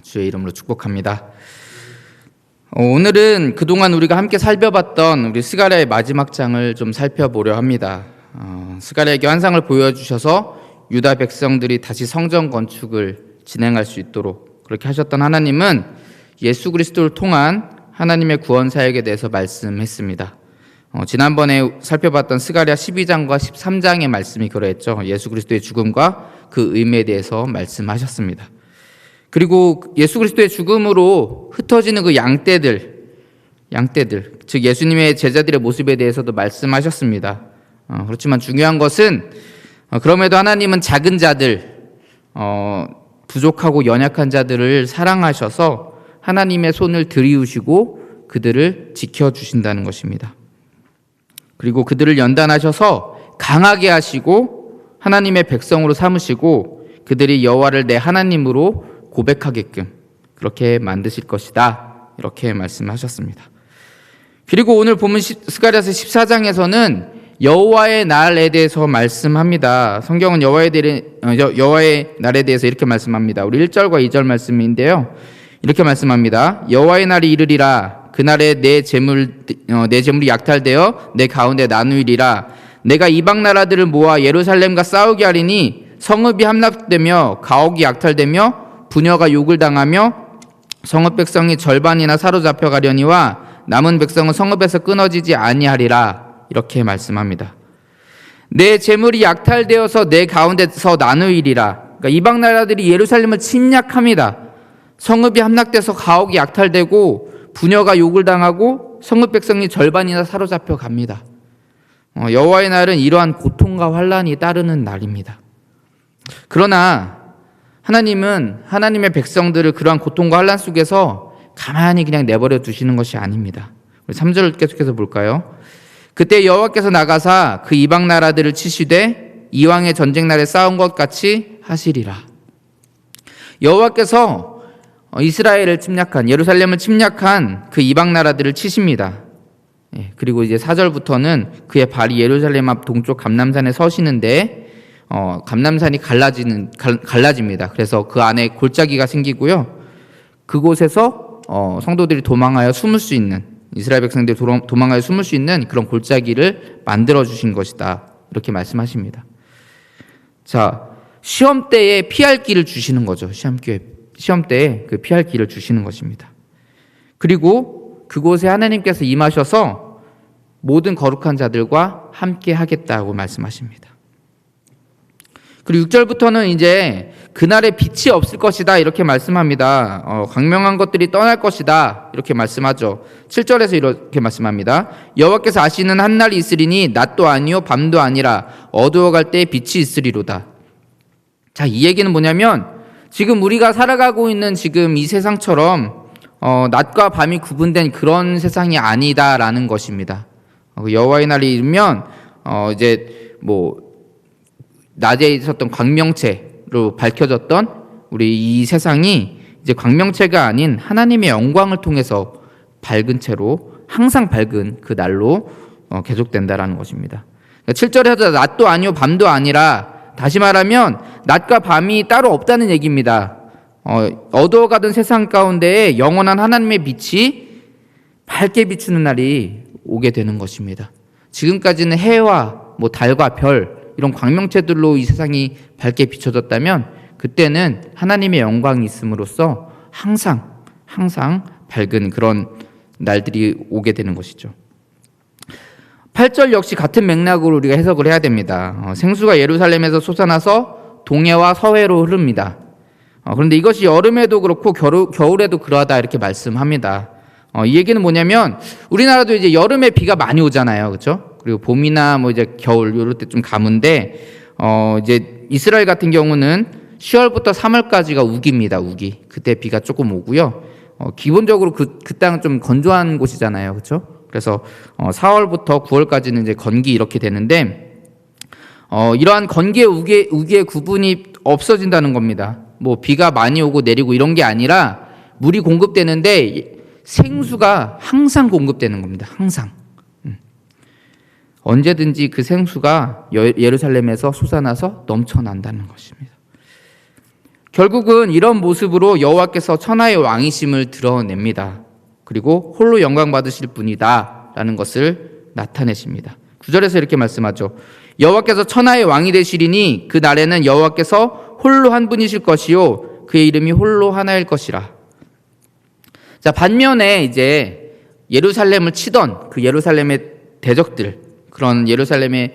주의 이름으로 축복합니다. 오늘은 그동안 우리가 함께 살펴봤던 우리 스가랴의 마지막 장을 좀 살펴보려 합니다. 스가랴에게 환상을 보여주셔서 유다 백성들이 다시 성전 건축을 진행할 수 있도록 그렇게 하셨던 하나님은 예수 그리스도를 통한 하나님의 구원 사역에 대해서 말씀했습니다. 지난번에 살펴봤던 스가랴 12장과 13장의 말씀이 그러했죠. 예수 그리스도의 죽음과 그 의미에 대해서 말씀하셨습니다. 그리고 예수 그리스도의 죽음으로 흩어지는 그 양떼들, 즉 예수님의 제자들의 모습에 대해서도 말씀하셨습니다. 그렇지만 중요한 것은 그럼에도 하나님은 작은 자들, 부족하고 연약한 자들을 사랑하셔서 하나님의 손을 들이우시고 그들을 지켜주신다는 것입니다. 그리고 그들을 연단하셔서 강하게 하시고 하나님의 백성으로 삼으시고 그들이 여호와를 내 하나님으로 고백하게끔 그렇게 만드실 것이다, 이렇게 말씀하셨습니다. 그리고 오늘 보면 스가랴서 14장에서는 여호와의 날에 대해서 말씀합니다. 성경은 여호와의 날에 대해서 이렇게 말씀합니다. 우리 1절과 2절 말씀인데요, 이렇게 말씀합니다. 여호와의 날이 이르리라. 그날에 내 재물이 약탈되어 내 가운데 나누이리라. 내가 이방 나라들을 모아 예루살렘과 싸우게 하리니 성읍이 함락되며 가옥이 약탈되며 부녀가 욕을 당하며 성읍 백성이 절반이나 사로잡혀 가려니와 남은 백성은 성읍에서 끊어지지 아니하리라, 이렇게 말씀합니다. 내 재물이 약탈되어서 내 가운데서 나누이리라. 그러니까 이방 나라들이 예루살렘을 침략합니다. 성읍이 함락돼서 가옥이 약탈되고 부녀가 욕을 당하고 성읍 백성이 절반이나 사로잡혀 갑니다. 여호와의 날은 이러한 고통과 환난이 따르는 날입니다. 그러나 하나님은 하나님의 백성들을 그러한 고통과 환난 속에서 가만히 그냥 내버려 두시는 것이 아닙니다. 우리 3절을 계속해서 볼까요? 그때 여호와께서 나가사 그 이방 나라들을 치시되 이왕의 전쟁 날에 싸운 것 같이 하시리라. 여호와께서 이스라엘을 침략한, 예루살렘을 침략한 그 이방 나라들을 치십니다. 그리고 이제 4절부터는 그의 발이 예루살렘 앞 동쪽 감람산에 서시는데 감람산이 갈라집니다. 그래서 그 안에 골짜기가 생기고요. 그곳에서 성도들이 도망하여 숨을 수 있는, 이스라엘 백성들이 도망하여 숨을 수 있는 그런 골짜기를 만들어 주신 것이다, 이렇게 말씀하십니다. 자, 시험 때에 피할 길을 주시는 거죠. 시험 때에 그 피할 길을 주시는 것입니다. 그리고 그곳에 하나님께서 임하셔서 모든 거룩한 자들과 함께 하겠다고 말씀하십니다. 그리고 6절부터는 이제 그날에 빛이 없을 것이다, 이렇게 말씀합니다. 광명한 것들이 떠날 것이다, 이렇게 말씀하죠. 7절에서 이렇게 말씀합니다. 여호와께서 아시는 한 날이 있으리니 낮도 아니요 밤도 아니라 어두워갈 때에 빛이 있으리로다. 자, 이 얘기는 뭐냐면 지금 우리가 살아가고 있는 지금 이 세상처럼 낮과 밤이 구분된 그런 세상이 아니다라는 것입니다. 여호와의 날이 이르면 이제 낮에 있었던 광명체로 밝혀졌던 우리 이 세상이 이제 광명체가 아닌 하나님의 영광을 통해서 밝은 채로 항상 밝은 그 날로 계속된다라는 것입니다. 7절에서 낮도 아니요 밤도 아니라, 다시 말하면 낮과 밤이 따로 없다는 얘기입니다. 어두워가던 세상 가운데에 영원한 하나님의 빛이 밝게 비추는 날이 오게 되는 것입니다. 지금까지는 해와 달과 별, 이런 광명체들로 이 세상이 밝게 비춰졌다면 그때는 하나님의 영광이 있음으로써 항상 밝은 그런 날들이 오게 되는 것이죠. 8절 역시 같은 맥락으로 우리가 해석을 해야 됩니다. 생수가 예루살렘에서 솟아나서 동해와 서해로 흐릅니다. 그런데 이것이 여름에도 그렇고 겨울에도 그러하다, 이렇게 말씀합니다. 이 얘기는 뭐냐면 우리나라도 이제 여름에 비가 많이 오잖아요, 그렇죠? 그리고 봄이나 이제 겨울 이럴 때 좀 가문데 이제 이스라엘 같은 경우는 10월부터 3월까지가 우기입니다. 우기. 그때 비가 조금 오고요. 기본적으로 그 땅은 좀 건조한 곳이잖아요, 그렇죠? 그래서 4월부터 9월까지는 이제 건기, 이렇게 되는데 이러한 건기의 우기의 구분이 없어진다는 겁니다. 비가 많이 오고 내리고 이런 게 아니라 물이 공급되는데 생수가 항상 공급되는 겁니다. 항상. 언제든지 그 생수가 예루살렘에서 솟아나서 넘쳐난다는 것입니다. 결국은 이런 모습으로 여호와께서 천하의 왕이심을 드러냅니다. 그리고 홀로 영광 받으실 분이다 라는 것을 나타내십니다. 9절에서 이렇게 말씀하죠. 여호와께서 천하의 왕이 되시리니 그 날에는 여호와께서 홀로 한 분이실 것이요 그의 이름이 홀로 하나일 것이라. 자, 반면에 이제 예루살렘을 치던 그 예루살렘의 대적들, 그런 예루살렘을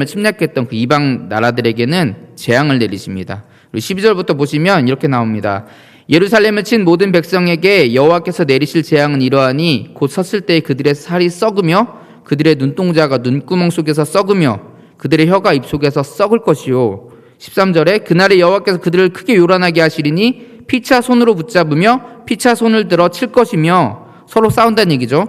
침략했던 그 이방 나라들에게는 재앙을 내리십니다. 12절부터 보시면 이렇게 나옵니다. 예루살렘을 친 모든 백성에게 여호와께서 내리실 재앙은 이러하니 곧 섰을 때 그들의 살이 썩으며 그들의 눈동자가 눈구멍 속에서 썩으며 그들의 혀가 입 속에서 썩을 것이요. 13절에 그날에 여호와께서 그들을 크게 요란하게 하시리니 피차 손으로 붙잡으며 피차 손을 들어 칠 것이며, 서로 싸운다는 얘기죠.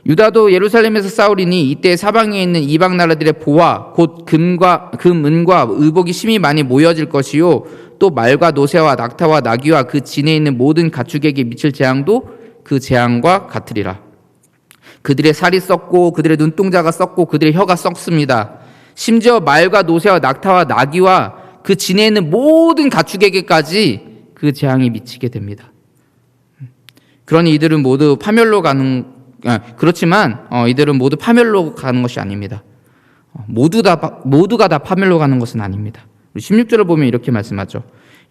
유다도 예루살렘에서 싸우리니 이때 사방에 있는 이방 나라들의 보화 곧 금과 은과 의복이 심히 많이 모여질 것이요 또 말과 노새와 낙타와 나귀와 그 진에 있는 모든 가축에게 미칠 재앙도 그 재앙과 같으리라. 그들의 살이 썩고 그들의 눈동자가 썩고 그들의 혀가 썩습니다. 심지어 말과 노새와 낙타와 나귀와 그 진에 있는 모든 가축에게까지 그 재앙이 미치게 됩니다. 그러니 이들은 모두 파멸로 가는 그렇지만 이들은 모두 파멸로 가는 것이 아닙니다. 모두가 다 파멸로 가는 것은 아닙니다. 16절을 보면 이렇게 말씀하죠.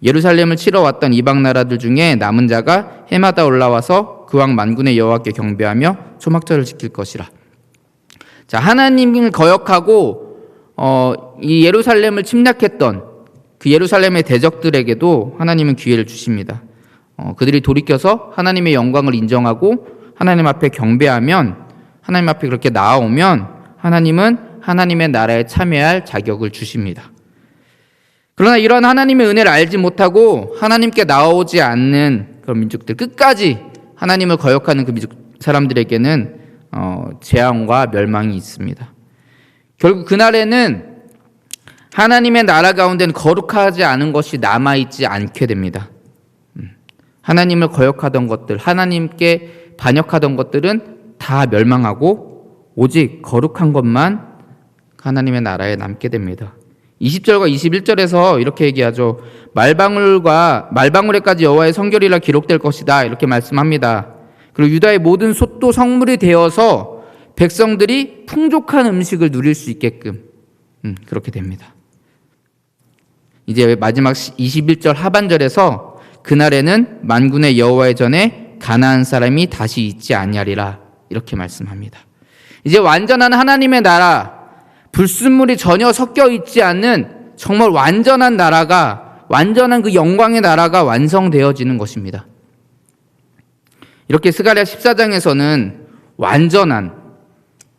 예루살렘을 치러 왔던 이방 나라들 중에 남은 자가 해마다 올라와서 그 왕 만군의 여호와께 경배하며 초막절을 지킬 것이라. 자, 하나님을 거역하고 이 예루살렘을 침략했던 그 예루살렘의 대적들에게도 하나님은 기회를 주십니다. 그들이 돌이켜서 하나님의 영광을 인정하고 하나님 앞에 경배하면, 하나님 앞에 그렇게 나아오면 하나님은 하나님의 나라에 참여할 자격을 주십니다. 그러나 이런 하나님의 은혜를 알지 못하고 하나님께 나오지 않는 그런 민족들, 끝까지 하나님을 거역하는 그 민족 사람들에게는 재앙과 멸망이 있습니다. 결국 그날에는 하나님의 나라 가운데는 거룩하지 않은 것이 남아있지 않게 됩니다. 하나님을 거역하던 것들, 하나님께 반역하던 것들은 다 멸망하고 오직 거룩한 것만 하나님의 나라에 남게 됩니다. 20절과 21절에서 이렇게 얘기하죠. 말방울에까지 여호와의 성결이라 기록될 것이다 이렇게 말씀합니다. 그리고 유다의 모든 솥도 성물이 되어서 백성들이 풍족한 음식을 누릴 수 있게끔 그렇게 됩니다. 이제 마지막 21절 하반절에서 그날에는 만군의 여호와의 전에 가나안 사람이 다시 있지 아니하리라 이렇게 말씀합니다. 이제 완전한 하나님의 나라, 불순물이 전혀 섞여 있지 않는 정말 완전한 나라가, 완전한 그 영광의 나라가 완성되어지는 것입니다. 이렇게 스가랴 14장에서는 완전한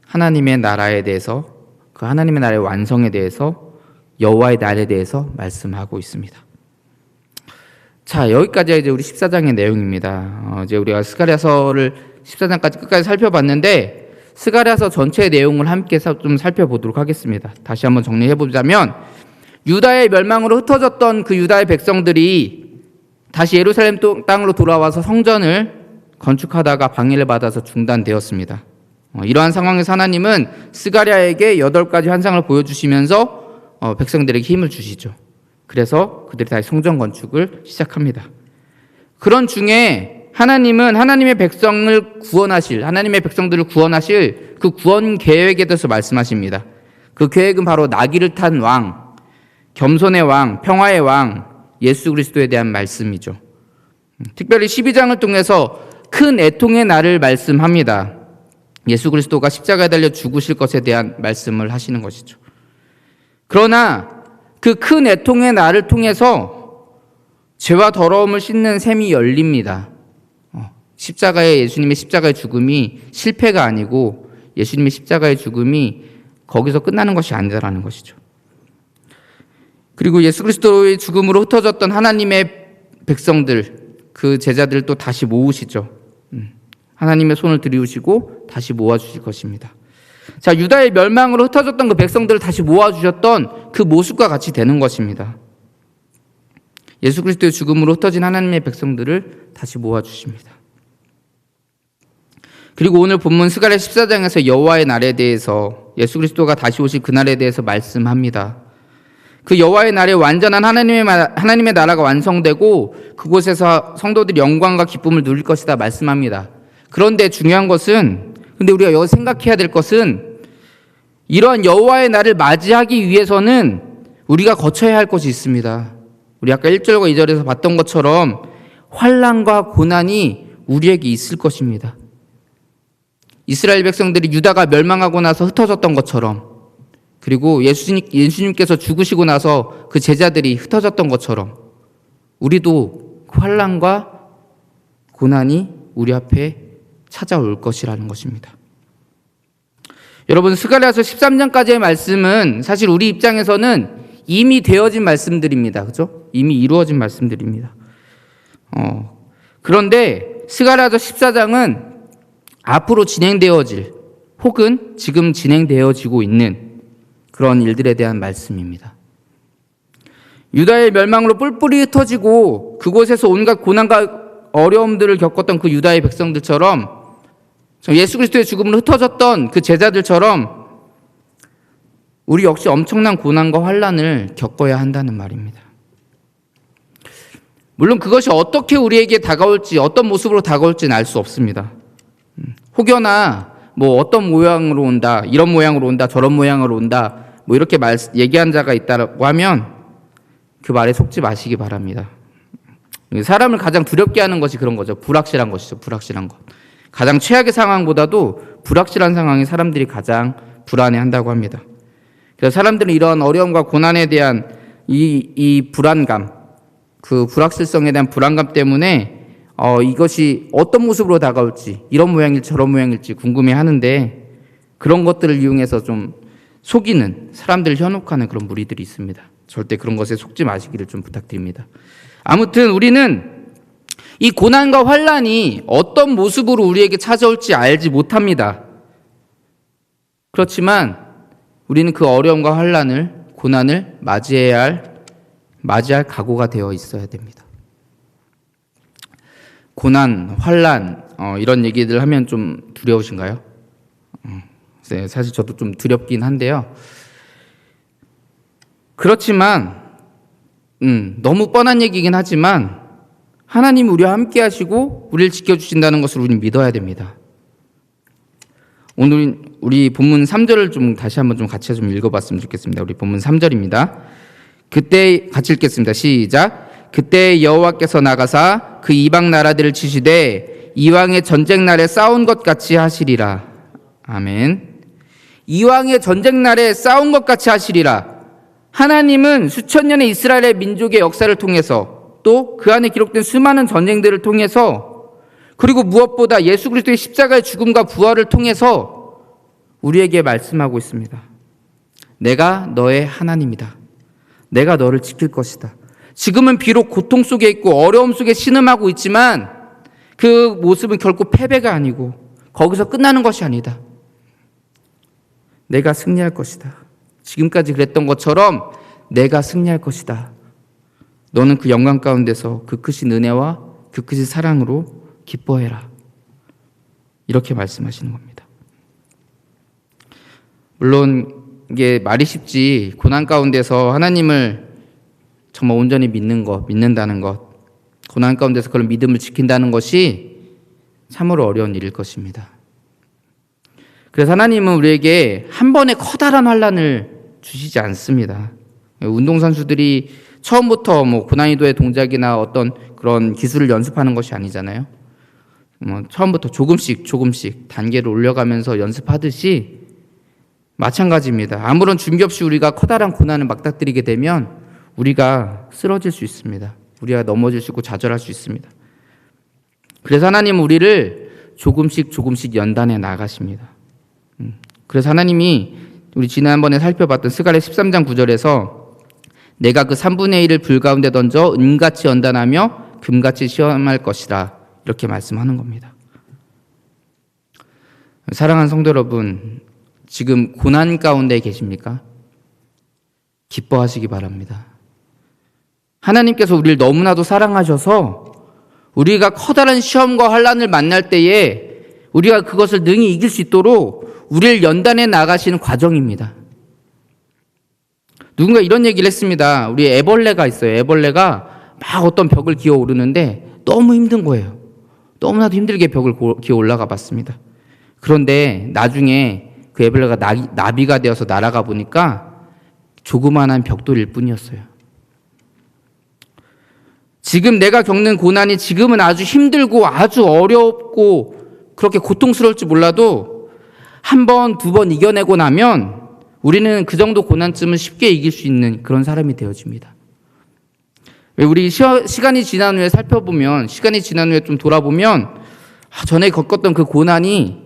하나님의 나라에 대해서, 그 하나님의 나라의 완성에 대해서, 여호와의 날에 대해서 말씀하고 있습니다. 자, 여기까지 이제 우리 14장의 내용입니다. 이제 우리가 스가랴서를 14장까지 끝까지 살펴봤는데, 스가랴서 전체의 내용을 함께 좀 살펴보도록 하겠습니다. 다시 한번 정리해보자면, 유다의 멸망으로 흩어졌던 그 유다의 백성들이 다시 예루살렘 땅으로 돌아와서 성전을 건축하다가 방해를 받아서 중단되었습니다. 이러한 상황에서 하나님은 스가랴에게 8가지 환상을 보여주시면서 백성들에게 힘을 주시죠. 그래서 그들이 다시 성전 건축을 시작합니다. 그런 중에 하나님은 하나님의 백성을 구원하실, 하나님의 백성들을 구원하실 그 구원 계획에 대해서 말씀하십니다. 그 계획은 바로 나귀를 탄 왕, 겸손의 왕, 평화의 왕, 예수 그리스도에 대한 말씀이죠. 특별히 12장을 통해서 큰 애통의 날을 말씀합니다. 예수 그리스도가 십자가에 달려 죽으실 것에 대한 말씀을 하시는 것이죠. 그러나 그 큰 애통의 날을 통해서 죄와 더러움을 씻는 셈이 열립니다. 예수님의 십자가의 죽음이 실패가 아니고 예수님의 십자가의 죽음이 거기서 끝나는 것이 아니라는 것이죠. 그리고 예수 그리스도의 죽음으로 흩어졌던 하나님의 백성들, 그 제자들을 또 다시 모으시죠. 하나님의 손을 들이우시고 다시 모아주실 것입니다. 자, 유다의 멸망으로 흩어졌던 그 백성들을 다시 모아주셨던 그 모습과 같이 되는 것입니다. 예수 그리스도의 죽음으로 흩어진 하나님의 백성들을 다시 모아주십니다. 그리고 오늘 본문 스가랴 14장에서 여호와의 날에 대해서, 예수 그리스도가 다시 오실 그날에 대해서 말씀합니다. 그 여호와의 날에 완전한 하나님의 나라가 완성되고 그곳에서 성도들이 영광과 기쁨을 누릴 것이다 말씀합니다. 그런데 중요한 것은, 근데 우리가 여기서 생각해야 될 것은, 이러한 여호와의 날을 맞이하기 위해서는 우리가 거쳐야 할 것이 있습니다. 우리 아까 1절과 2절에서 봤던 것처럼 환난과 고난이 우리에게 있을 것입니다. 이스라엘 백성들이 유다가 멸망하고 나서 흩어졌던 것처럼, 그리고 예수님께서 죽으시고 나서 그 제자들이 흩어졌던 것처럼 우리도 환난과 고난이 우리 앞에 찾아올 것이라는 것입니다. 여러분, 스가랴서 13장까지의 말씀은 사실 우리 입장에서는 이미 되어진 말씀들입니다. 그죠? 이미 이루어진 말씀들입니다. 그런데 스가랴서 14장은 앞으로 진행되어질 혹은 지금 진행되어지고 있는 그런 일들에 대한 말씀입니다. 유다의 멸망으로 뿔뿔이 흩어지고 그곳에서 온갖 고난과 어려움들을 겪었던 그 유다의 백성들처럼, 예수 그리스도의 죽음으로 흩어졌던 그 제자들처럼 우리 역시 엄청난 고난과 환난을 겪어야 한다는 말입니다. 물론 그것이 어떻게 우리에게 다가올지, 어떤 모습으로 다가올지는 알 수 없습니다. 혹여나 뭐 어떤 모양으로 온다, 이런 모양으로 온다, 저런 모양으로 온다, 뭐 이렇게 얘기한 자가 있다고 하면 그 말에 속지 마시기 바랍니다. 사람을 가장 두렵게 하는 것이 그런 거죠. 불확실한 것이죠. 불확실한 것. 가장 최악의 상황보다도 불확실한 상황이 사람들이 가장 불안해한다고 합니다. 그래서 사람들은 이런 어려움과 고난에 대한 이 불안감, 그 불확실성에 대한 불안감 때문에 이것이 어떤 모습으로 다가올지, 이런 모양일지 저런 모양일지 궁금해하는데, 그런 것들을 이용해서 좀 속이는, 사람들을 현혹하는 그런 무리들이 있습니다. 절대 그런 것에 속지 마시기를 좀 부탁드립니다. 아무튼 우리는 이 고난과 환난이 어떤 모습으로 우리에게 찾아올지 알지 못합니다. 그렇지만 우리는 그 어려움과 환난을, 고난을 맞이할 각오가 되어 있어야 됩니다. 고난, 환난, 이런 얘기들 하면 좀 두려우신가요? 네, 사실 저도 좀 두렵긴 한데요. 그렇지만 너무 뻔한 얘기긴 하지만 하나님이 우리와 함께 하시고 우리를 지켜주신다는 것을 우리는 믿어야 됩니다. 오늘 우리 본문 3절을 좀 다시 한번 좀 같이 좀 읽어봤으면 좋겠습니다. 우리 본문 3절입니다. 그때 같이 읽겠습니다. 시작. 그때 여호와께서 나가사 그 이방 나라들을 치시되 이왕의 전쟁 날에 싸운 것 같이 하시리라. 아멘. 이왕의 전쟁 날에 싸운 것 같이 하시리라. 하나님은 수천 년의 이스라엘의 민족의 역사를 통해서, 또 그 안에 기록된 수많은 전쟁들을 통해서, 그리고 무엇보다 예수 그리스도의 십자가의 죽음과 부활을 통해서 우리에게 말씀하고 있습니다. 내가 너의 하나님이다. 내가 너를 지킬 것이다. 지금은 비록 고통 속에 있고 어려움 속에 신음하고 있지만 그 모습은 결코 패배가 아니고 거기서 끝나는 것이 아니다. 내가 승리할 것이다. 지금까지 그랬던 것처럼 내가 승리할 것이다. 너는 그 영광 가운데서 그 크신 은혜와 그 크신 사랑으로 기뻐해라. 이렇게 말씀하시는 겁니다. 물론 이게 말이 쉽지, 고난 가운데서 하나님을 정말 온전히 믿는다는 것, 고난 가운데서 그런 믿음을 지킨다는 것이 참으로 어려운 일일 것입니다. 그래서 하나님은 우리에게 한 번에 커다란 환난을 주시지 않습니다. 운동선수들이 처음부터 고난이도의 동작이나 어떤 그런 기술을 연습하는 것이 아니잖아요. 처음부터 조금씩 단계를 올려가면서 연습하듯이 마찬가지입니다. 아무런 준비 없이 우리가 커다란 고난을 맞닥뜨리게 되면 우리가 쓰러질 수 있습니다. 우리가 넘어질 수 있고 좌절할 수 있습니다. 그래서 하나님은 우리를 조금씩 연단해 나가십니다. 그래서 하나님이 우리 지난번에 살펴봤던 스가랴 13장 9절에서 내가 그 3분의 1을 불 가운데 던져 은같이 연단하며 금같이 시험할 것이라, 이렇게 말씀하는 겁니다. 사랑하는 성도 여러분, 지금 고난 가운데 계십니까? 기뻐하시기 바랍니다. 하나님께서 우리를 너무나도 사랑하셔서 우리가 커다란 시험과 환난을 만날 때에 우리가 그것을 능히 이길 수 있도록 우리를 연단해 나가시는 과정입니다. 누군가 이런 얘기를 했습니다. 우리 애벌레가 있어요. 애벌레가 막 어떤 벽을 기어 오르는데 너무 힘든 거예요. 너무나도 힘들게 벽을 기어 올라가 봤습니다. 그런데 나중에 그 애벌레가 나비가 되어서 날아가 보니까 조그만한 벽돌일 뿐이었어요. 지금 내가 겪는 고난이 지금은 아주 힘들고 아주 어렵고 그렇게 고통스러울지 몰라도 한 번, 두 번 이겨내고 나면 우리는 그 정도 고난쯤은 쉽게 이길 수 있는 그런 사람이 되어집니다. 우리 시간이 지난 후에 살펴보면, 시간이 지난 후에 좀 돌아보면, 전에 겪었던 그 고난이,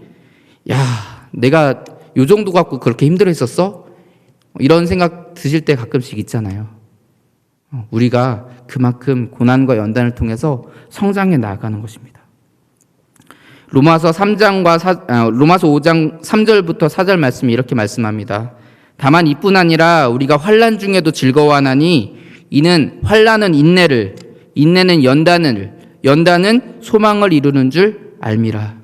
내가 요 정도 갖고 그렇게 힘들어 했었어? 이런 생각 드실 때 가끔씩 있잖아요. 우리가 그만큼 고난과 연단을 통해서 성장해 나아가는 것입니다. 로마서 5장 3절부터 4절 말씀이 이렇게 말씀합니다. 다만 이뿐 아니라 우리가 환난 중에도 즐거워하나니 이는 환난은 인내를, 인내는 연단을, 연단은 소망을 이루는 줄 알미라.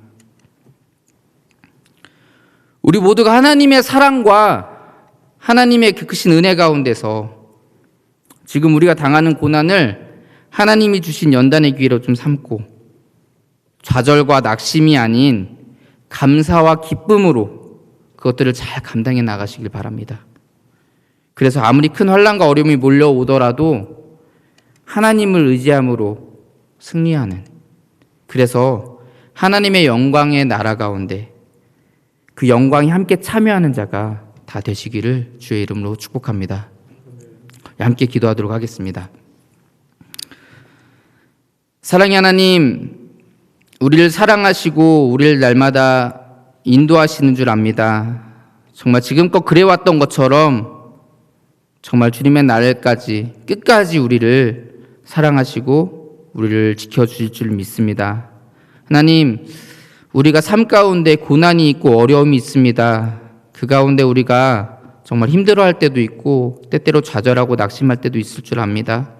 우리 모두가 하나님의 사랑과 하나님의 그 크신 은혜 가운데서 지금 우리가 당하는 고난을 하나님이 주신 연단의 기회로 좀 삼고 좌절과 낙심이 아닌 감사와 기쁨으로 그것들을 잘 감당해 나가시길 바랍니다. 그래서 아무리 큰 환난과 어려움이 몰려오더라도 하나님을 의지함으로 승리하는, 그래서 하나님의 영광의 나라 가운데 그 영광이 함께 참여하는 자가 다 되시기를 주의 이름으로 축복합니다. 함께 기도하도록 하겠습니다. 사랑의 하나님, 우리를 사랑하시고 우리를 날마다 인도하시는 줄 압니다. 정말 지금껏 그래왔던 것처럼 정말 주님의 날까지 끝까지 우리를 사랑하시고 우리를 지켜주실 줄 믿습니다. 하나님, 우리가 삶 가운데 고난이 있고 어려움이 있습니다. 그 가운데 우리가 정말 힘들어할 때도 있고 때때로 좌절하고 낙심할 때도 있을 줄 압니다.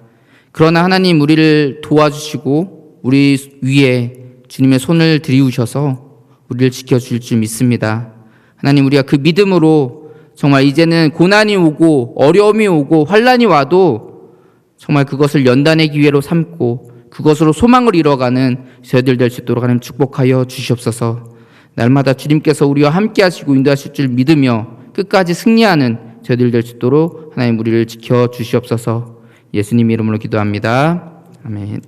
그러나 하나님, 우리를 도와주시고 우리 위에 주님의 손을 들이우셔서 우리를 지켜주실 줄 믿습니다. 하나님, 우리가 그 믿음으로 정말 이제는 고난이 오고 어려움이 오고 환난이 와도 정말 그것을 연단의 기회로 삼고 그것으로 소망을 이뤄가는 저희들 될 수 있도록 하나님 축복하여 주시옵소서. 날마다 주님께서 우리와 함께 하시고 인도하실 줄 믿으며 끝까지 승리하는 저희들 될 수 있도록 하나님 우리를 지켜주시옵소서. 예수님 이름으로 기도합니다. 아멘.